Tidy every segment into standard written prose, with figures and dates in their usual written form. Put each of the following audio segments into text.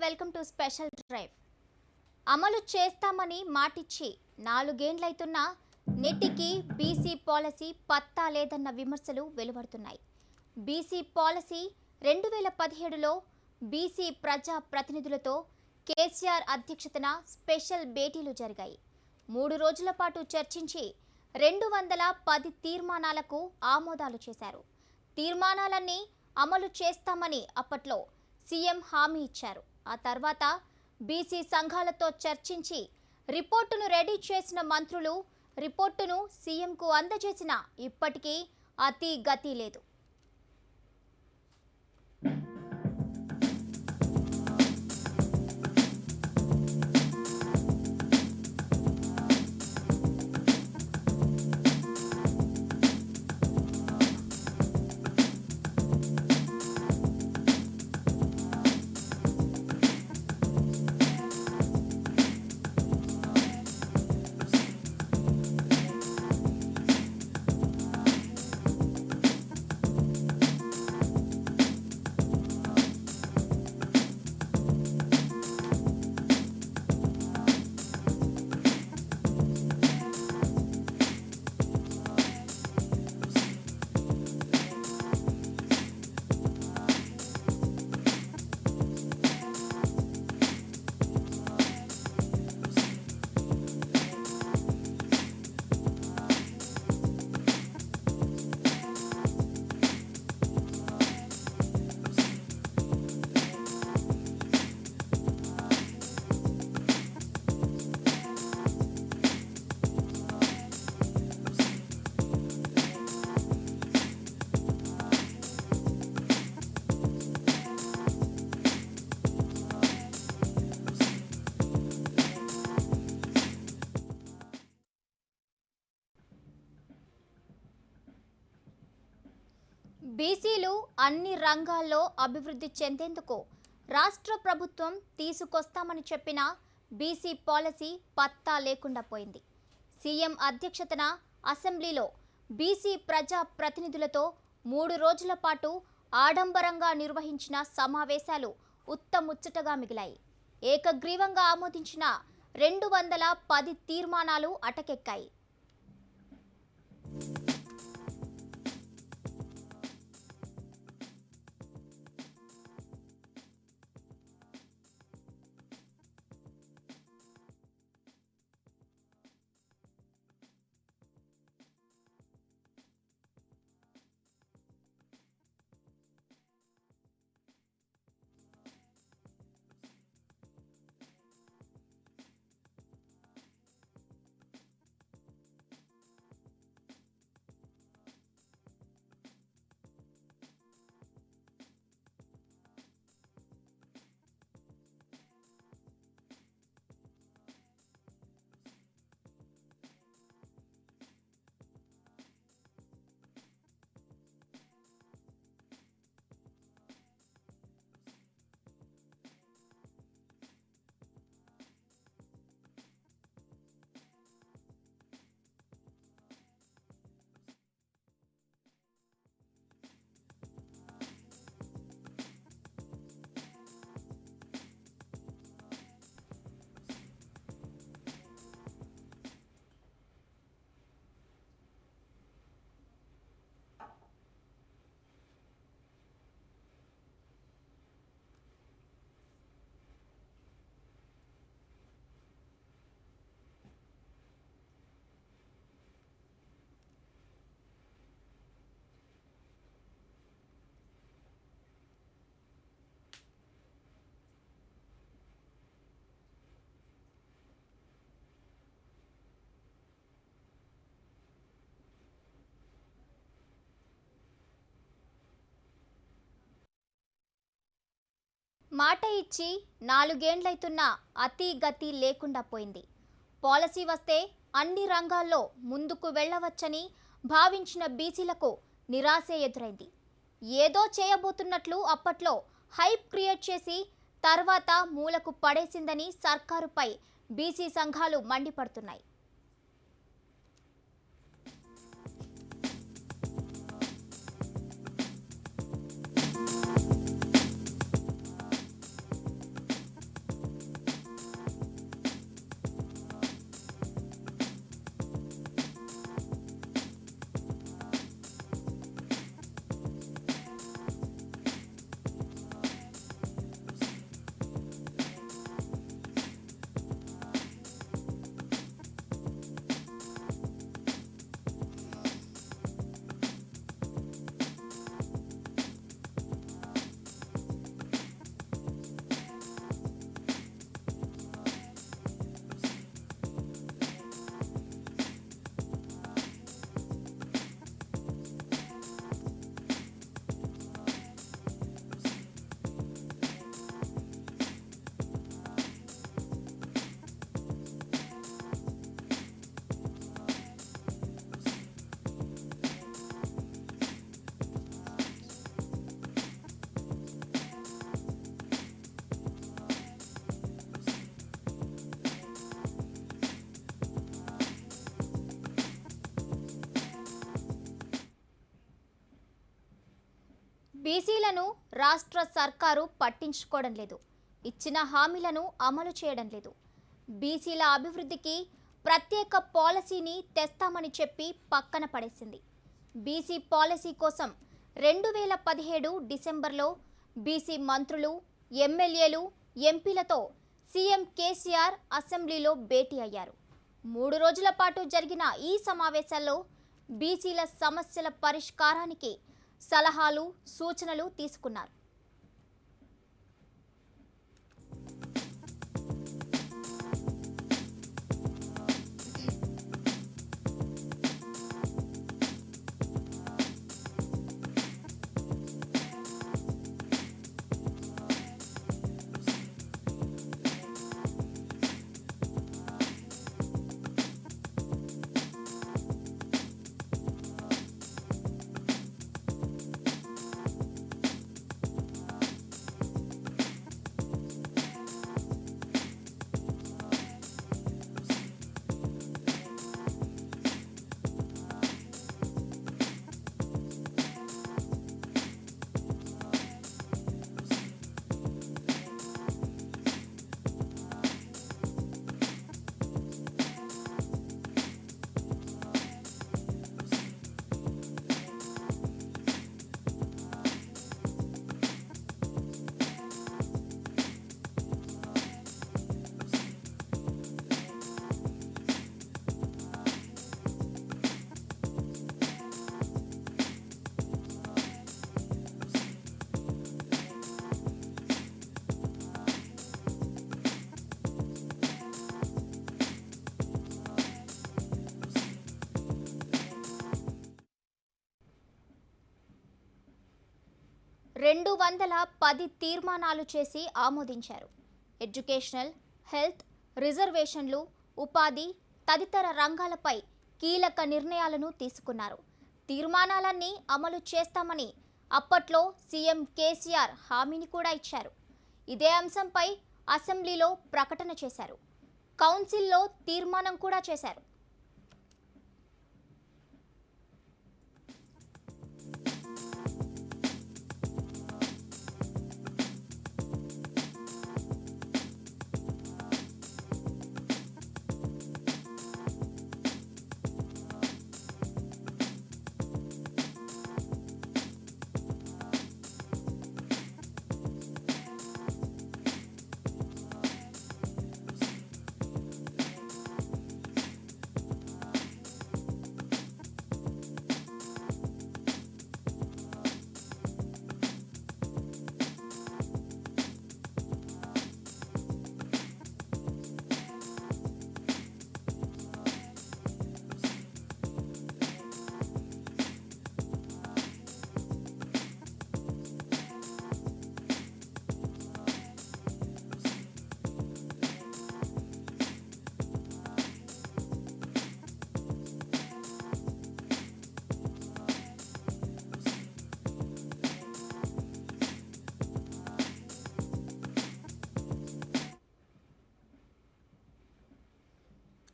Welcome to special drive. అమలు చేస్తామని మాటిచ్చి 4 ఏళ్లైతున్నా నెట్టికి BC policy పత్తా లేదన్న విమర్శలు వెలువడుతున్నాయి. బీసీ పాలసీ 2017లో బీసీ ప్రజా ప్రతినిధులతో కేసీఆర్ అధ్యక్షతన స్పెషల్ భేటీలు జరిగాయి. 3 రోజుల పాటు చర్చించి 210 తీర్మానాలకు ఆమోదాలు చేశారు. తీర్మానాలన్నీ అమలు చేస్తామని అప్పట్లో సీఎం హామీ ఇచ్చారు. ఆ తర్వాత బీసీ సంఘాలతో చర్చించి రిపోర్టును రెడీ చేసిన మంత్రులు రిపోర్టును సీఎంకు అందజేసినా ఇప్పటికీ అతి గతి లేదు. బీసీలు అన్ని రంగాల్లో అభివృద్ధి చెందేందుకు రాష్ట్ర ప్రభుత్వం తీసుకొస్తామని చెప్పిన బీసీ పాలసీ పత్తా లేకుండా పోయింది. సీఎం అధ్యక్షతన అసెంబ్లీలో బీసీ ప్రజా ప్రతినిధులతో 3 రోజుల పాటు ఆడంబరంగా నిర్వహించిన సమావేశాలు ఉత్తముచ్చటగా మిగిలాయి. ఏకగ్రీవంగా ఆమోదించిన 210 తీర్మానాలు అటకెక్కాయి. మాట ఇచ్చి 4 ఏళ్లైతున్నా అతి గతి లేకుండా పోయింది. పాలసీ వస్తే అన్ని రంగాల్లో ముందుకు వెళ్ళవచ్చని భావించిన బీసీలకు నిరాశే ఎదురైంది. ఏదో చేయబోతున్నట్లు అప్పట్లో హైప్ క్రియేట్ చేసి తర్వాత మూలకు పడేసిందని సర్కారుపై బీసీ సంఘాలు మండిపడుతున్నాయి. బీసీలను రాష్ట్ర సర్కారు పట్టించుకోవడం లేదు. ఇచ్చిన హామీలను అమలు చేయడం లేదు. బీసీల అభివృద్ధికి ప్రత్యేక పాలసీని తెస్తామని చెప్పి పక్కన పడేసింది. బీసీ పాలసీ కోసం 2017 డిసెంబర్లో బీసీ మంత్రులు, ఎమ్మెల్యేలు, ఎంపీలతో సీఎం కేసీఆర్ అసెంబ్లీలో భేటీ అయ్యారు. 3 రోజుల పాటు జరిగిన ఈ సమావేశాల్లో బీసీల సమస్యల పరిష్కారానికి సలహాలు, సూచనలు తీసుకున్నారు. రెండు 210 తీర్మానాలు చేసి ఆమోదించారు. ఎడ్యుకేషనల్, హెల్త్, రిజర్వేషన్లు, ఉపాధి తదితర రంగాలపై కీలక నిర్ణయాలను తీసుకున్నారు. తీర్మానాలన్నీ అమలు చేస్తామని అప్పట్లో సీఎం కేసీఆర్ హామీని కూడా ఇచ్చారు. ఇదే అంశంపై అసెంబ్లీలో ప్రకటన చేశారు. కౌన్సిల్లో తీర్మానం కూడా చేశారు.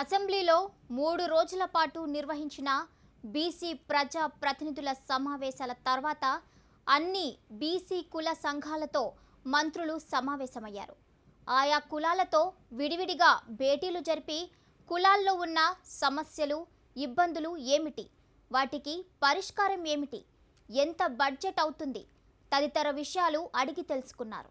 అసెంబ్లీలో 3 రోజుల పాటు నిర్వహించిన బీసీ ప్రజా ప్రతినిధుల సమావేశాల తర్వాత అన్ని బీసీ కుల సంఘాలతో మంత్రులు సమావేశమయ్యారు. ఆయా కులాలతో విడివిడిగా భేటీలు జరిపి కులాల్లో ఉన్న సమస్యలు, ఇబ్బందులు ఏమిటి, వాటికి పరిష్కారం ఏమిటి, ఎంత బడ్జెట్ అవుతుంది తదితర విషయాలు అడిగి తెలుసుకున్నారు.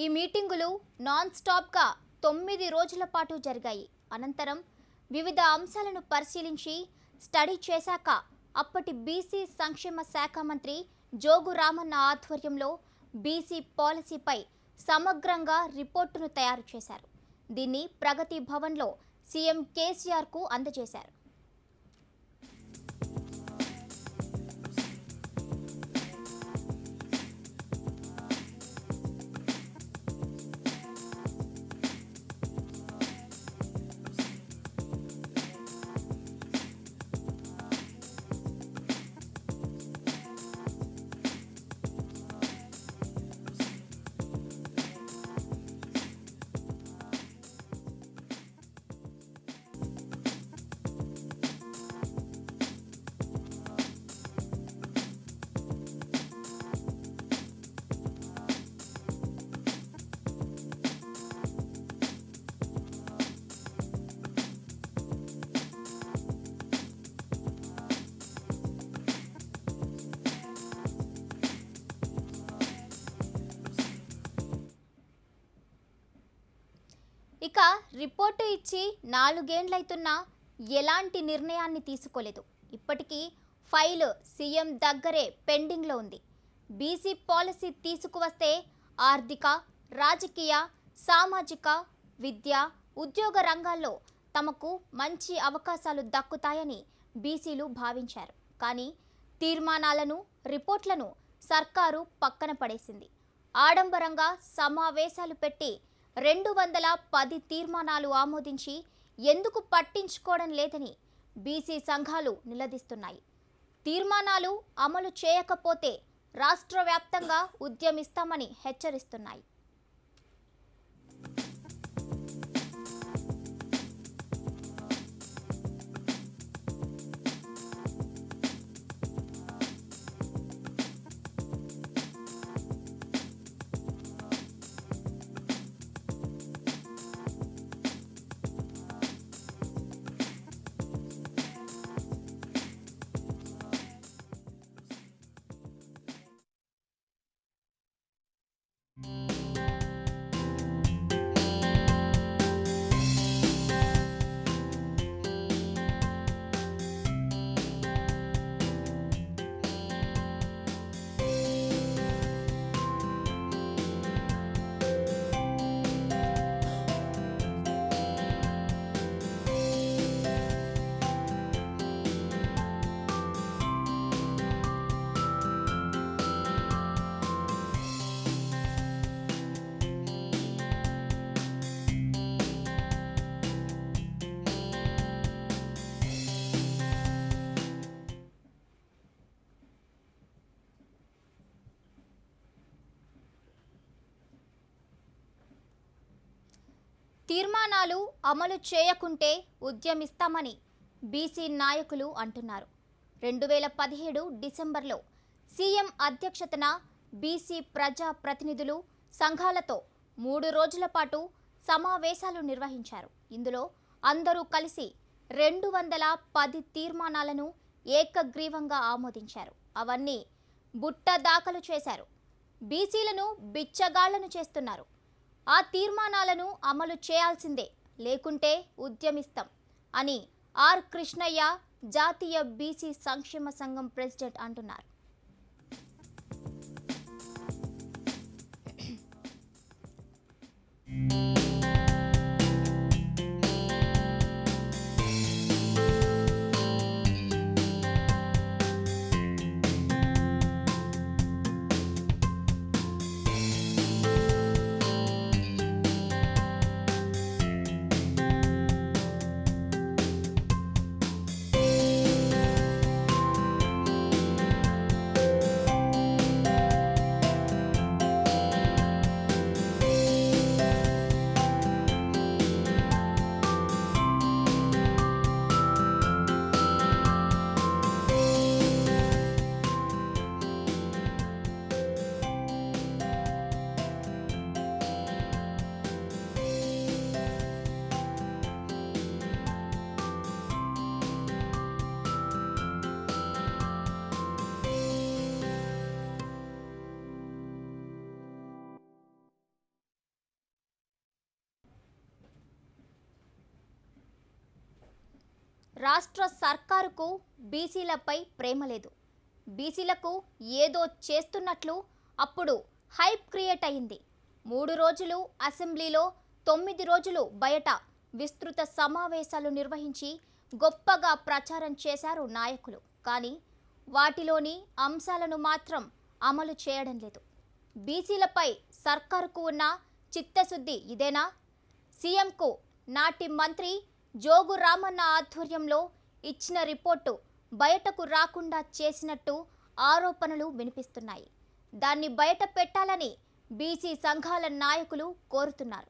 ఈ మీటింగులు నాన్ స్టాప్గా 9 రోజుల పాటు జరిగాయి. అనంతరం వివిధ అంశాలను పరిశీలించి స్టడీ చేశాక అప్పటి బీసీ సంక్షేమ శాఖ మంత్రి జోగు రామన్న ఆధ్వర్యంలో బీసీ పాలసీపై సమగ్రంగా రిపోర్టును తయారు చేశారు. దీన్ని ప్రగతి భవన్లో సీఎం కేసీఆర్కు అందజేశారు. ఇక రిపోర్టు ఇచ్చి 4 ఏళ్లైతున్నా ఎలాంటి నిర్ణయాన్ని తీసుకోలేదు. ఇప్పటికీ ఫైల్ సీఎం దగ్గరే పెండింగ్లో ఉంది. బీసీ పాలసీ తీసుకువస్తే ఆర్థిక, రాజకీయ, సామాజిక, విద్య, ఉద్యోగ రంగాల్లో తమకు మంచి అవకాశాలు దక్కుతాయని బీసీలు భావించారు. కానీ తీర్మానాలను, రిపోర్ట్లను సర్కారు పక్కన పడేసింది. ఆడంబరంగా సమావేశాలు పెట్టి 210 తీర్మానాలు ఆమోదించి ఎందుకు పట్టించుకోవడం లేదని బీసీ సంఘాలు నిలదీస్తున్నాయి. తీర్మానాలు అమలు చేయకపోతే రాష్ట్ర వ్యాప్తంగా ఉద్యమిస్తామని హెచ్చరిస్తున్నాయి. తీర్మానాలు అమలు చేయకుంటే ఉద్యమిస్తామని బీసీ నాయకులు అంటున్నారు. 2017 డిసెంబర్లో సీఎం అధ్యక్షతన బీసీ ప్రజా ప్రతినిధులు సంఘాలతో 3 రోజుల పాటు సమావేశాలు నిర్వహించారు. ఇందులో అందరూ కలిసి 210 తీర్మానాలను ఏకగ్రీవంగా ఆమోదించారు. అవన్నీ బుట్ట దాఖలు చేశారు. బీసీలను బిచ్చగాళ్లను చేస్తున్నారు. ఆ తీర్మానాలను అమలు చేయాల్సిందే, లేకుంటే ఉద్యమిస్తాం అని ఆర్ కృష్ణయ్య, జాతీయ బీసీ సంక్షేమ సంఘం ప్రెసిడెంట్ అంటున్నారు. రాష్ట్ర సర్కారుకు బీసీలపై ప్రేమ లేదు. బీసీలకు ఏదో చేస్తున్నట్లు అప్పుడు హైప్ క్రియేట్ అయింది. 3 రోజులు అసెంబ్లీలో, 9 రోజులు బయట విస్తృత సమావేశాలు నిర్వహించి గొప్పగా ప్రచారం చేశారు నాయకులు. కానీ వాటిలోని అంశాలను మాత్రం అమలు చేయడం లేదు. బీసీలపై సర్కారుకు ఉన్న చిత్తశుద్ధి ఇదేనా? సీఎంకు నాటి మంత్రి జోగు రామన్న ఆధ్వర్యంలో ఇచ్చిన రిపోర్టు బయటకు రాకుండా చేసినట్టు ఆరోపణలు వినిపిస్తున్నాయి. దాన్ని బయట పెట్టాలని బీసీ సంఘాల నాయకులు కోరుతున్నారు.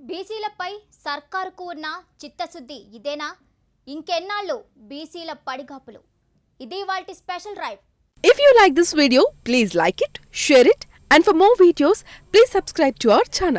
బీసీలపై సర్కారుకు ఉన్న చిత్తశుద్ధి ఇదేనా? ఇంకెన్నాళ్ళు బీసీల పడిగాపులు? ఇది వాటి special drive. If you like this video, please like it, share it, and for more videos, please subscribe to our channel.